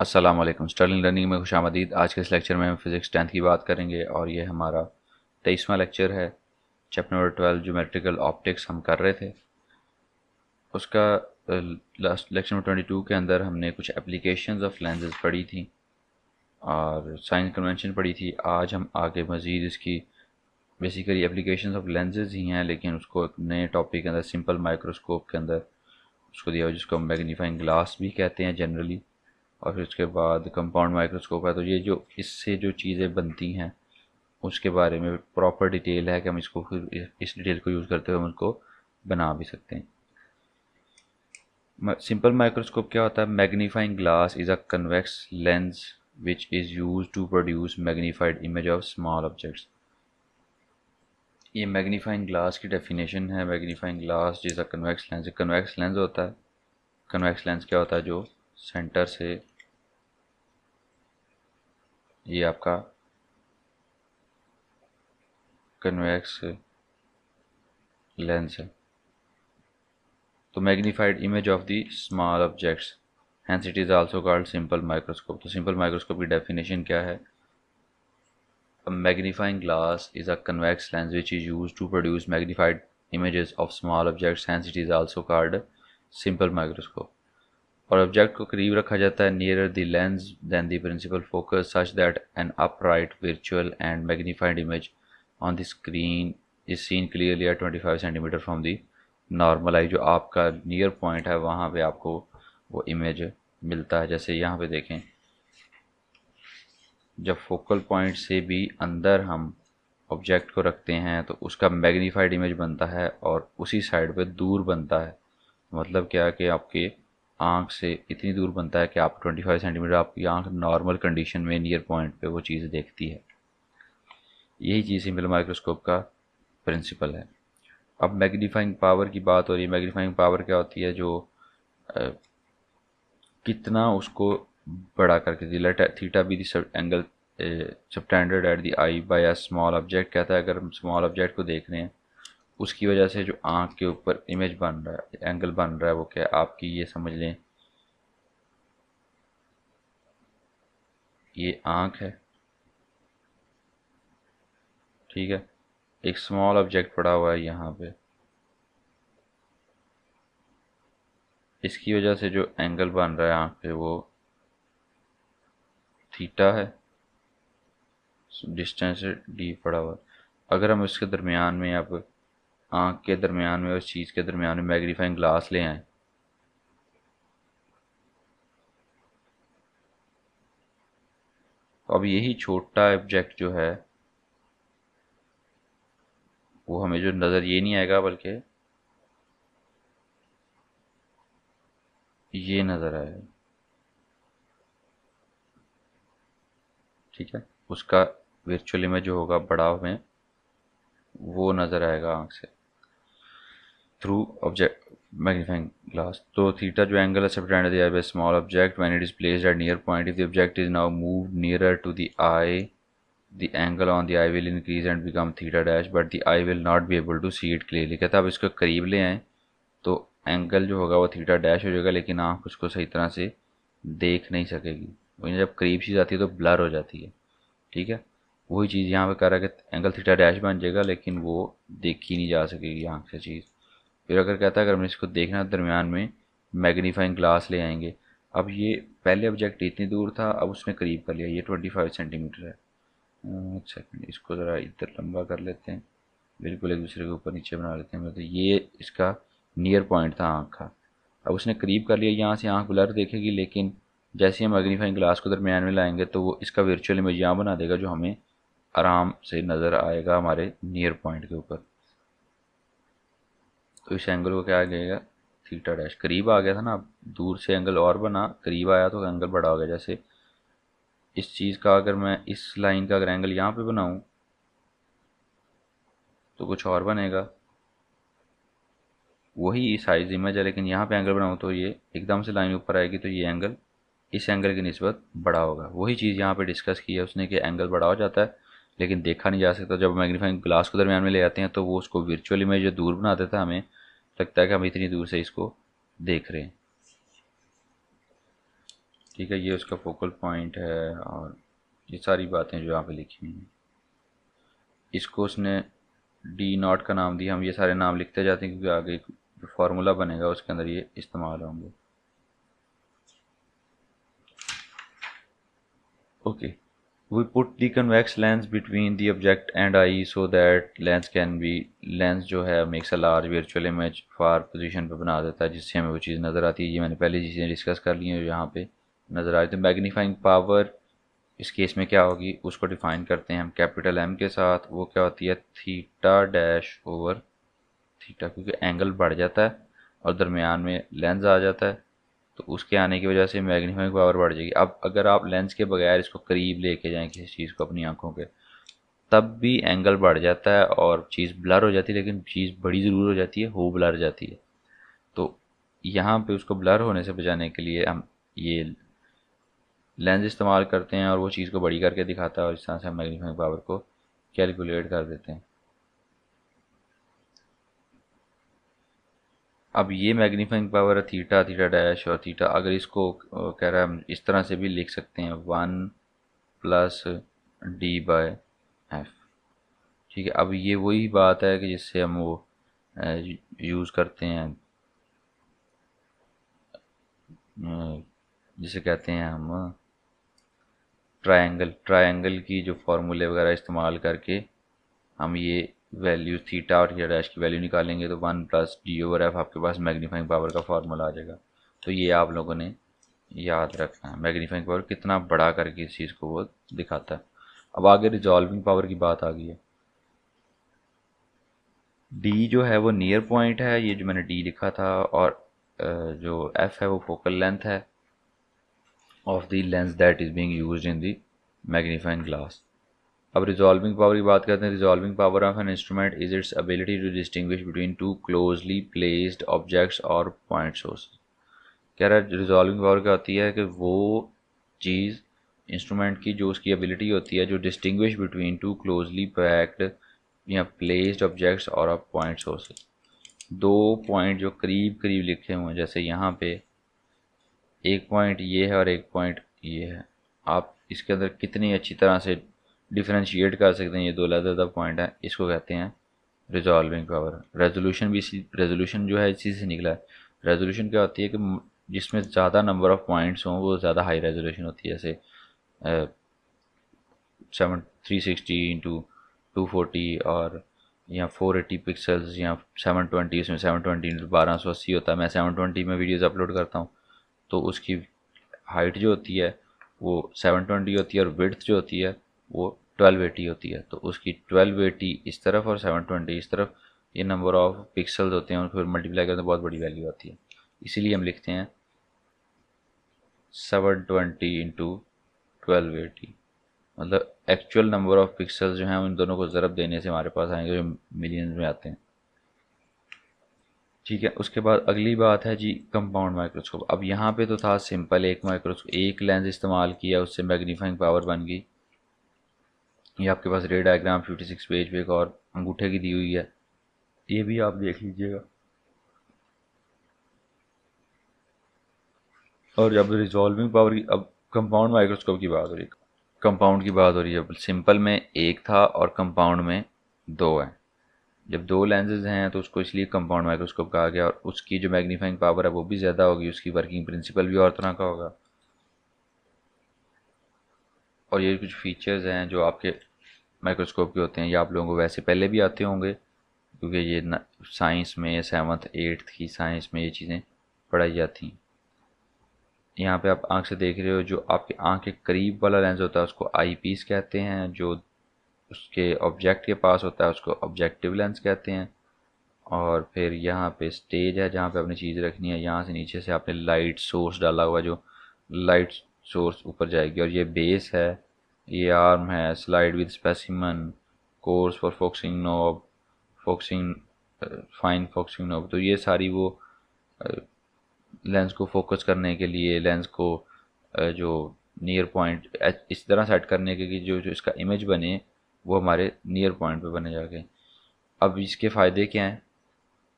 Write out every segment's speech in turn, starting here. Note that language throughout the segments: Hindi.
अस्सलाम वालेकुम। स्टर्लिंग लर्निंग में खुशामदीद। आज के इस लेक्चर में हम फिज़िक्स 10th की बात करेंगे और ये हमारा 23वां लेक्चर है। चैप्टर नंबर 12 ज्योमेट्रिकल ऑप्टिक्स हम कर रहे थे। उसका लास्ट लेक्चर नंबर 22 के अंदर हमने कुछ एप्लीकेशंस ऑफ लेंसेज पढ़ी थी और साइन कन्वेंशन पढ़ी थी। आज हम आगे मज़ीद इसकी बेसिकली एप्लीकेशंस ऑफ लेंसेज ही हैं, लेकिन उसको एक नए टॉपिक के अंदर सिंपल माइक्रोस्कोप के अंदर उसको दिया हुआ, जिसको हम मैग्नीफाइंग ग्लास भी कहते हैं जनरली। और फिर उसके बाद कंपाउंड माइक्रोस्कोप है। तो ये जो इससे जो चीज़ें बनती हैं उसके बारे में प्रॉपर डिटेल है कि हम इसको फिर इस डिटेल को यूज़ करते हुए हम उसको बना भी सकते हैं। सिंपल माइक्रोस्कोप क्या होता है? Magnifying glass is a convex lens which is use to produce magnified image of small objects. ये मैग्नीफाइंग ग्लास की डेफिनेशन है। Magnifying glass is a convex lens. Convex lens होता है। कन्वेक्स लेंस क्या होता है? जो सेंटर से ये आपका कन्वेक्स लेंस है। तो magnified image of the small objects, hence it is also called simple microscope. तो सिंपल माइक्रोस्कोप की डेफिनेशन क्या है? A magnifying glass is a convex lens which is used to produce magnified images of small objects, hence it is also called simple microscope। और ऑब्जेक्ट को करीब रखा जाता है nearer the lens than the principal focus such that an upright virtual and magnified image on the screen is seen clearly at 25 cm from the normal आई। जो आपका नियर पॉइंट है वहाँ पे आपको वो इमेज मिलता है। जैसे यहाँ पे देखें, जब फोकल पॉइंट से भी अंदर हम ऑब्जेक्ट को रखते हैं तो उसका मैग्नीफाइड इमेज बनता है और उसी साइड पे दूर बनता है। मतलब क्या है कि आपके आँख से इतनी दूर बनता है कि आप 25 सेंटीमीटर आपकी आँख नॉर्मल कंडीशन में नियर पॉइंट पे वो चीज़ देखती है। यही चीज़ सिंपल माइक्रोस्कोप का प्रिंसिपल है। अब मैग्नीफाइंग पावर की बात हो रही है। मैग्नीफाइंग पावर क्या होती है? जो कितना उसको बड़ा करके दी। Let theta be the angle subtended at the eye by a small object. कहता है अगर हम स्मॉल ऑब्जेक्ट को देख रहे हैं उसकी वजह से जो आँख के ऊपर इमेज बन रहा है, एंगल बन रहा है, वो क्या है? आपकी ये समझ लें, ये आँख है, ठीक है। एक स्मॉल ऑब्जेक्ट पड़ा हुआ है यहाँ पे, इसकी वजह से जो एंगल बन रहा है आँख पे वो थीटा है। डिस्टेंस डी पड़ा हुआ है। अगर हम इसके दरमियान में, अब आँख के दरमियान में, उस चीज़ के दरमियान में मैग्नीफाइंग ग्लास ले आएँ तो अब यही छोटा ऑब्जेक्ट जो है वो हमें जो नज़र ये नहीं आएगा बल्कि ये नज़र आएगा, ठीक है। उसका वर्चुअल इमेज जो होगा बड़ा हमें वो नज़र आएगा आँख से थ्रू ऑब्जेक्ट मैग्नीफाइंग ग्लास। तो थीटा जो एंगल है subtended by by small object when it is placed at near point, if the object is now moved nearer to the eye, the angle on the eye will increase and become theta dash, but the eye will not be able to see it clearly. कहता है अब इसको करीब ले आएँ तो एंगल जो होगा वो थीटा डैश हो जाएगा, लेकिन आँख उसको सही तरह से देख नहीं सकेगी। वहीं जब करीब चीज़ आती है तो ब्लर हो जाती है, ठीक है। वही चीज़ यहाँ पे कर रहा है कि एंगल थीटा डैश बन जाएगा लेकिन वो देखी नहीं जा सकेगी आँख से चीज़। फिर अगर कहता है अगर हम इसको देखना दरमियान में मैग्नीफाइंग ग्लास ले आएंगे। अब ये पहले ऑब्जेक्ट इतनी दूर था, अब उसने करीब कर लिया, ये 25 सेंटीमीटर है। एक सेकंड, इसको ज़रा इधर लंबा कर लेते हैं, बिल्कुल एक दूसरे के ऊपर नीचे बना लेते हैं। मतलब ये इसका नियर पॉइंट था आँख का। अब उसने करीब कर लिया, यहाँ से आँख ब्लर देखेगी, लेकिन जैसे ही हम मैग्नीफाइंग ग्लास को दरमियान में लाएंगे तो वो इसका वर्चुअल इमेज यहाँ बना देगा जो हमें आराम से नज़र आएगा हमारे नियर पॉइंट के ऊपर। तो इस एंगल को क्या आ जाएगा? Theta dash. करीब आ गया था ना, अब दूर से एंगल और बना, करीब आया तो एंगल बड़ा हो गया। जैसे इस चीज़ का अगर मैं इस लाइन का अगर एंगल यहाँ पे बनाऊँ तो कुछ और बनेगा, वही साइज इमेज है, लेकिन यहाँ पे एंगल बनाऊँ तो ये एकदम से लाइन ऊपर आएगी तो ये एंगल इस एंगल की निस्बत बड़ा होगा। वही चीज़ यहाँ पे डिस्कस की है उसने कि एंगल बड़ा हो जाता है लेकिन देखा नहीं जा सकता। जब मैग्नीफाइंग ग्लास को दरमियान में ले आते हैं तो वो उसको वर्चुअल इमेज जो दूर बना देता है, हमें लगता है कि हम इतनी दूर से इसको देख रहे हैं। ठीक है, ये उसका फोकल पॉइंट है और ये सारी बातें जो यहाँ पे लिखी हुई हैं। इसको उसने डी नॉट का नाम दिया। हम ये सारे नाम लिखते जाते हैं क्योंकि आगे जो फार्मूला बनेगा उसके अंदर ये इस्तेमाल होंगे। Okay, we put the convex lens between the object and eye so that lens जो है makes a large virtual image for position पे बना देता है जिससे हमें वो चीज़ नज़र आती है। ये मैंने पहले चीज़ें डिस्कस कर ली हैं जो यहाँ पे नज़र आ रही थी। मैग्नीफाइंग पावर इस केस में क्या होगी उसको डिफाइन करते हैं हम कैपिटल एम के साथ। वो क्या होती है थीटा डैश ओवर थीटा, क्योंकि एंगल बढ़ जाता है और दरमियान में लेंस आ जाता है तो उसके आने की वजह से मैग्नीफाइंग पावर बढ़ जाएगी। अब अगर आप लेंस के बगैर इसको करीब लेके जाएं किसी चीज़ को अपनी आंखों के, तब भी एंगल बढ़ जाता है और चीज़ ब्लर हो जाती है, लेकिन चीज़ बड़ी ज़रूर हो जाती है, हो ब्लर जाती है। तो यहाँ पे उसको ब्लर होने से बचाने के लिए हम ये लेंस इस्तेमाल करते हैं और वो चीज़ को बड़ी करके दिखाता है और इस तरह से हम मैग्नीफाइंग पावर को कैलकुलेट कर देते हैं। अब ये मैग्नीफाइंग पावर है थीटा, थीटा डैश और थीटा। अगर इसको कह रहा है हम इस तरह से भी लिख सकते हैं 1+d/f। ठीक है, अब ये वही बात है कि जिससे हम वो यूज़ करते हैं, जिसे कहते हैं हम ट्रायंगल की जो फार्मूले वगैरह इस्तेमाल करके हम ये वैल्यू थीटा और थीटा डैश की वैल्यू निकालेंगे तो 1+d/f आपके पास मैग्नीफाइंग पावर का फार्मूला आ जाएगा। तो ये आप लोगों ने याद रखना है, मैग्नीफाइंग पावर कितना बड़ा करके इस चीज़ को वो दिखाता है। अब आगे रिजॉल्विंग पावर की बात आ गई है। डी जो है वो नियर पॉइंट है, ये जो मैंने डी लिखा था, और जो एफ है वो फोकल लेंथ है of the lens that is being used in the magnifying glass. अब रिजॉल्विंग पावर की बात करते हैं। Resolving power of an instrument is its ability to distinguish between two closely placed objects और पॉइंट सोर्सेज। कह रहा है रिजॉल्विंग पावर क्या होती है कि वो चीज़ इंस्ट्रूमेंट की जो उसकी एबिलिटी होती है जो distinguish between two closely packed या प्लेस्ड ऑब्जेक्ट्स और पॉइंट सोर्सेज। दो पॉइंट जो करीब करीब लिखे हुए हैं, जैसे यहाँ पे एक पॉइंट ये है और एक पॉइंट ये है, आप इसके अंदर कितनी अच्छी तरह से डिफ्रेंशिएट कर सकते हैं। ये दो अलग पॉइंट हैं, इसको कहते हैं रिजॉल्विंग पावर। रेजोल्यूशन भी इसी रेजोल्यूशन जो है इसी से निकला है। रेजोल्यूशन क्या होती है कि जिसमें ज़्यादा नंबर ऑफ पॉइंट्स हों वो ज़्यादा हाई रेजोल्यूशन होती है। जैसे 360 इंटू 240 और या 480 पिक्सल्स या 720, इसमें 720 इंटू 1280 होता है। मैं 720 में वीडियोज़ अपलोड करता हूँ तो उसकी हाइट जो होती है वो 720 होती है और विड्थ जो होती है वो 1280 होती है। तो उसकी 1280 इस तरफ और 720 इस तरफ, ये नंबर ऑफ पिक्सल्स होते हैं और फिर मल्टीप्लाई करते हैं, बहुत बड़ी वैल्यू आती है। इसीलिए हम लिखते हैं 720 इंटू 1280, मतलब एक्चुअल नंबर ऑफ पिक्सल्स जो हैं उन दोनों को ज़रब देने से हमारे पास आएंगे जो मिलियंस में आते हैं। ठीक है, उसके बाद अगली बात है जी कंपाउंड माइक्रोस्कोप। अब यहाँ पे तो था सिंपल एक माइक्रोस्कोप, एक लेंस इस्तेमाल किया उससे मैग्नीफाइंग पावर बन गई। ये आपके पास रे डायग्राम 56 पेज पे एक और अंगूठे की दी हुई है, ये भी आप देख लीजिएगा। और जब रिजॉल्विंग पावर की, अब कंपाउंड माइक्रोस्कोप की बात हो रही है, कंपाउंड की बात हो रही है। सिंपल में एक था और कंपाउंड में दो है। जब दो लेंसेज हैं तो उसको इसलिए कंपाउंड माइक्रोस्कोप कहा गया और उसकी जो मैग्नीफाइंग पावर है वो भी ज़्यादा होगी, उसकी वर्किंग प्रिंसिपल भी और तरह का होगा। और ये कुछ फीचर्स हैं जो आपके माइक्रोस्कोप के होते हैं, ये आप लोगों को वैसे पहले भी आते होंगे क्योंकि ये साइंस में 7th 8th की साइंस में ये चीज़ें पढ़ाई जाती हैं। यहाँ पे आप आंख से देख रहे हो, जो आपके आंख के करीब वाला लेंस होता है उसको आई पीस कहते हैं, जो उसके ऑब्जेक्ट के पास होता है उसको ऑब्जेक्टिव लेंस कहते हैं। और फिर यहाँ पे स्टेज है जहाँ पे अपनी चीज़ रखनी है, यहाँ से नीचे से आपने लाइट सोर्स डाला हुआ, जो लाइट सोर्स ऊपर जाएगी। और ये बेस है, ये आर्म है, slide with specimen, course for focusing knob, focusing fine focusing knob. तो ये सारी वो लेंस को फोकस करने के लिए, लेंस को जो नियर पॉइंट इस तरह सेट करने के कि जो इसका इमेज बने वो हमारे नियर पॉइंट पे बने जाके। अब इसके फ़ायदे क्या हैं?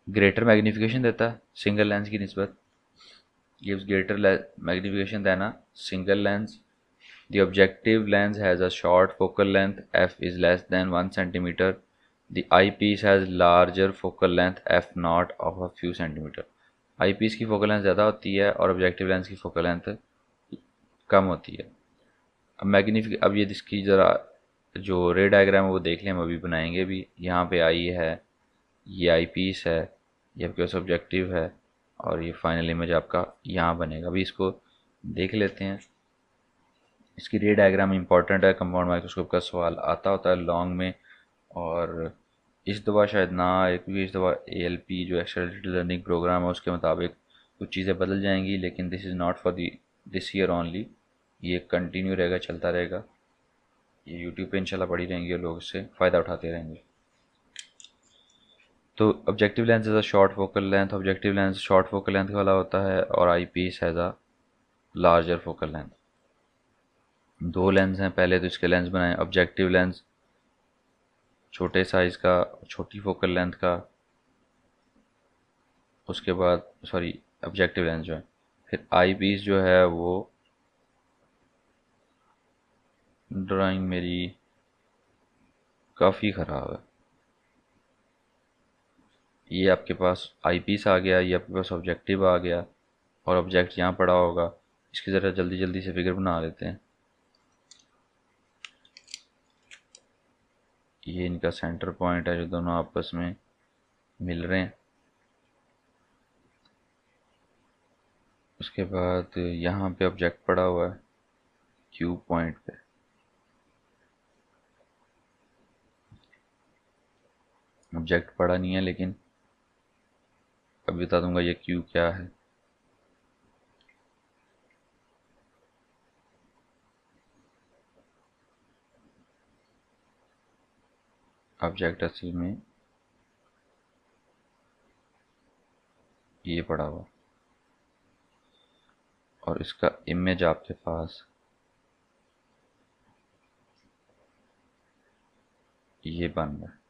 ग्रेटर मैग्नीफिकेशन देता है सिंगल लेंस की निस्बत, gives greater magnification than a single lens. The objective lens has a short focal length, f is less than 1 centimeter. The eyepiece has larger focal length f naught of a few centimeter. eyepiece की focal length ज़्यादा होती है और objective lens की focal length कम होती है। अब ये इसकी ज़रा जो रे डायग्राम है वो देख लें, हम अभी बनाएंगे भी। यहाँ पे आई है, ये आई पीस है, ये आपके पास ऑब्जेक्टिव है और ये फाइनल इमेज आपका यहाँ बनेगा। अभी इसको देख लेते हैं। इसकी रे डायग्राम इंपॉर्टेंट है, कंपाउंड माइक्रोस्कोप का सवाल आता होता है लॉन्ग में, और इस दफ़ा शायद ना आए क्योंकि इस दफ़ा ALP जो एक्सेलरेटेड लर्निंग प्रोग्राम है उसके मुताबिक कुछ चीज़ें बदल जाएंगी, लेकिन this is not for this year only, ये कंटिन्यू रहेगा, चलता रहेगा। ये यूट्यूब पे इंशाल्लाह पड़ी रहेंगी और लोग इससे फ़ायदा उठाते रहेंगे। तो objective lens as a short focal length, objective lens short focal length वाला होता है और eye piece has a larger focal length. दो लेंस हैं, पहले तो इसके लेंस बनाए। ऑब्जेक्टिव लेंस छोटे साइज़ का, छोटी फोकल लेंथ का, उसके बाद ऑब्जेक्टिव लेंस जो है, फिर आई पीस जो है वो, ड्राइंग मेरी काफ़ी ख़राब है। ये आपके पास आई पीस आ गया, ये आपके पास ऑब्जेक्टिव आ गया और ऑब्जेक्ट यहाँ पड़ा होगा। इसकी ज़रा जल्दी जल्दी से फिगर बना लेते हैं। ये इनका सेंटर पॉइंट है जो दोनों आपस में मिल रहे हैं। उसके बाद यहाँ पे ऑब्जेक्ट पड़ा हुआ है क्यू पॉइंट पे। ऑब्जेक्ट पड़ा नहीं है लेकिन अभी बता दूंगा ये क्यू क्या है। ऑब्जेक्ट असल में ये पड़ा हुआ और इसका इमेज आपके पास ये बन रहा है।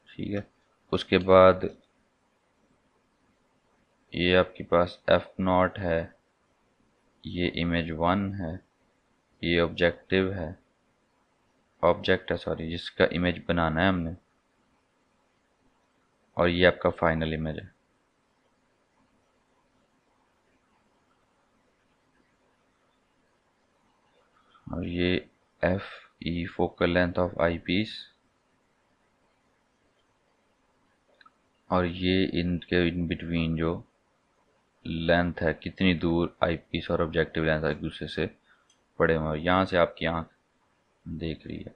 ठीक है, उसके बाद ये आपके पास एफ नॉट है, ये इमेज 1 है, ये ऑब्जेक्टिव है, ऑब्जेक्ट है जिसका इमेज बनाना है हमने, और ये आपका फाइनल इमेज है। और ये F E focal length of eyepiece, और ये इनके इन बिटवीन जो लेंथ है, कितनी दूर आई पीस और ऑब्जेक्टिव लेंथ एक दूसरे से पड़े हुए, यहाँ से आपकी आंख देख रही है।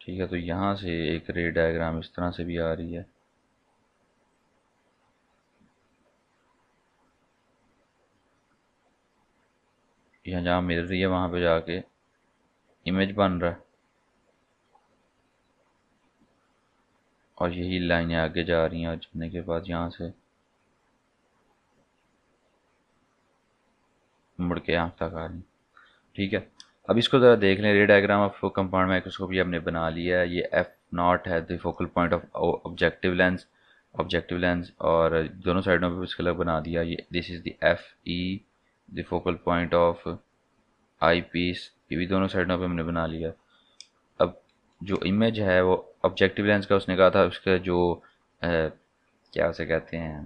ठीक है, तो यहाँ से एक रे डायग्राम इस तरह से भी आ रही है। यहाँ जहाँ मिल रही है वहाँ पे जाके इमेज बन रहा है और यही लाइनें आगे जा रही हैं और जाने के बाद यहाँ से मुड़ के आँख तक आ रही। ठीक है, अब इसको ज़रा देख लें। रे डायग्राम ऑफ कंपाउंड माइक्रोस्कोप ये हमने बना लिया है। ये एफ नॉट है the focal point of objective lens और दोनों साइडों पे इसका अलग बना दिया। ये this is the F E the focal point of eyepiece, ये भी दोनों साइडों पे हमने बना लिया। अब जो इमेज है वो ऑब्जेक्टिव लेंस का उसने कहा था उसका जो क्या उसे कहते हैं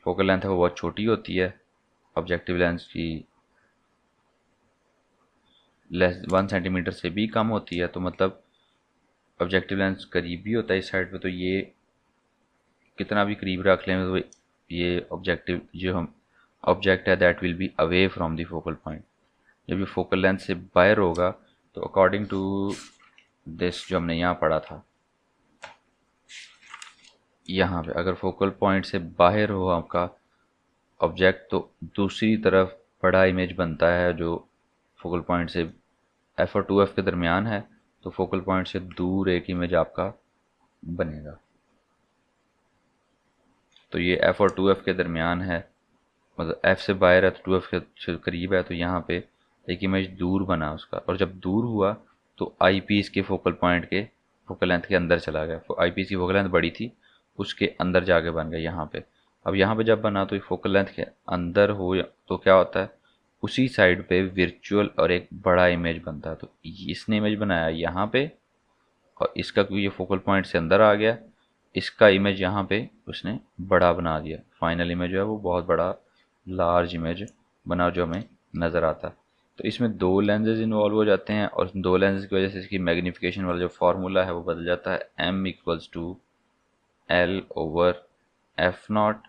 फोकल लेंथ है वो बहुत छोटी होती है, ऑब्जेक्टिव लेंस की लेस 1 सेंटीमीटर से भी कम होती है। तो मतलब ऑब्जेक्टिव लेंस करीब भी होता है इस साइड पे, तो ये कितना भी करीब रख लें तो ये ऑब्जेक्टिव जो हम ऑब्जेक्ट है that will be away from the focal point. जब ये फोकल लेंथ से बाहर होगा तो अकॉर्डिंग टू दिस जो हमने यहाँ पढ़ा था, यहाँ पे अगर फोकल पॉइंट से बाहर हो आपका ऑब्जेक्ट तो दूसरी तरफ बड़ा इमेज बनता है जो फोकल पॉइंट से एफ और 2f के दरमियान है, तो फोकल पॉइंट से दूर एक इमेज आपका बनेगा। तो ये एफ और 2f के दरमियान है, मतलब f से बाहर है तो 2f के करीब है, तो यहाँ पे एक इमेज दूर बना उसका, और जब दूर हुआ तो आई पीस के फोकल पॉइंट के फोकल लेंथ के अंदर चला गया। आई पीस की फोकल लेंथ बड़ी थी, उसके अंदर जाके बन गया यहाँ पे। अब यहाँ पे जब बना तो फोकल लेंथ के अंदर हो तो क्या होता है, उसी साइड पे वर्चुअल और एक बड़ा इमेज बनता है। तो इसने इमेज बनाया यहाँ पे, और इसका क्योंकि ये फोकल पॉइंट से अंदर आ गया, इसका इमेज यहाँ पे उसने बड़ा बना दिया। फाइनल इमेज जो है वो बहुत बड़ा लार्ज इमेज बना जो हमें नज़र आता है। तो इसमें दो लेंसेज इन्वॉल्व हो जाते हैं, और दो लेंसेज की वजह से इसकी मैग्नीफिकेशन वाला जो फार्मूला है वो बदल जाता है। m equals to L over F nought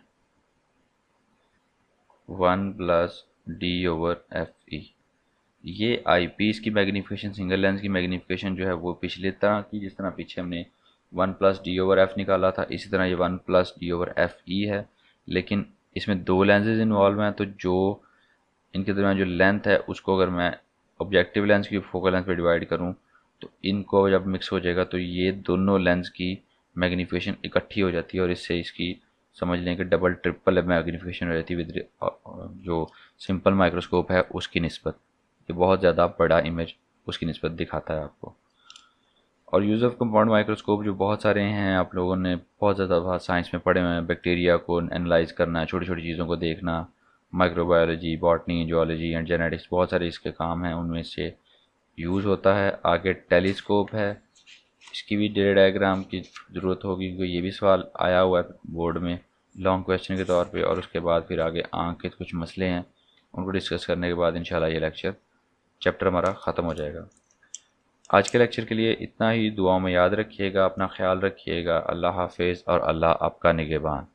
1 plus D over F E. ये आई पीस की मैग्नीफिकेशन, सिंगल लेंस की मैग्नीफिकेशन जो है वो पिछले तरह की, जिस तरह पीछे हमने 1 प्लस डी ओवर एफ निकाला था, इसी तरह ये 1 प्लस डी ओवर एफ ई है। लेकिन इसमें दो लेंसेज इन्वॉल्व हैं, तो जो इनके दरमियान जो लेंथ है उसको अगर मैं ऑब्जेक्टिव लेंस की फोकल लेंथ पे डिवाइड करूं तो इनको जब मिक्स हो जाएगा तो ये दोनों लेंस की मैग्नीफिकेशन इकट्ठी हो जाती है, और इससे इसकी समझ लें कि डबल ट्रिपल मैग्नीफिकेशन हो जाती है विद जो सिंपल माइक्रोस्कोप है उसकी निस्बत। ये बहुत ज़्यादा बड़ा इमेज उसकी निस्बत दिखाता है आपको। और यूज़ ऑफ कंपाउंड माइक्रोस्कोप जो बहुत सारे हैं, आप लोगों ने बहुत ज़्यादा साइंस में पढ़े हुए हैं। बैक्टीरिया को एनालाइज करना, छोटी छोटी चीज़ों को देखना, microbiology, botany, zoology and genetics, बहुत सारे इसके काम हैं, उनमें से यूज़ होता है। आगे टेलीस्कोप है, इसकी भी डे डायग्राम की ज़रूरत होगी क्योंकि ये भी सवाल आया हुआ है बोर्ड में लॉन्ग क्वेश्चन के तौर पे। और उसके बाद फिर आगे आँख के कुछ मसले हैं, उनको डिस्कस करने के बाद इंशाल्लाह ये लेक्चर चैप्टर हमारा ख़त्म हो जाएगा। आज के लेक्चर के लिए इतना ही। दुआओं में याद रखिएगा, अपना ख्याल रखिएगा। अल्लाह हाफिज़ और अल्लाह आपका निगहबान।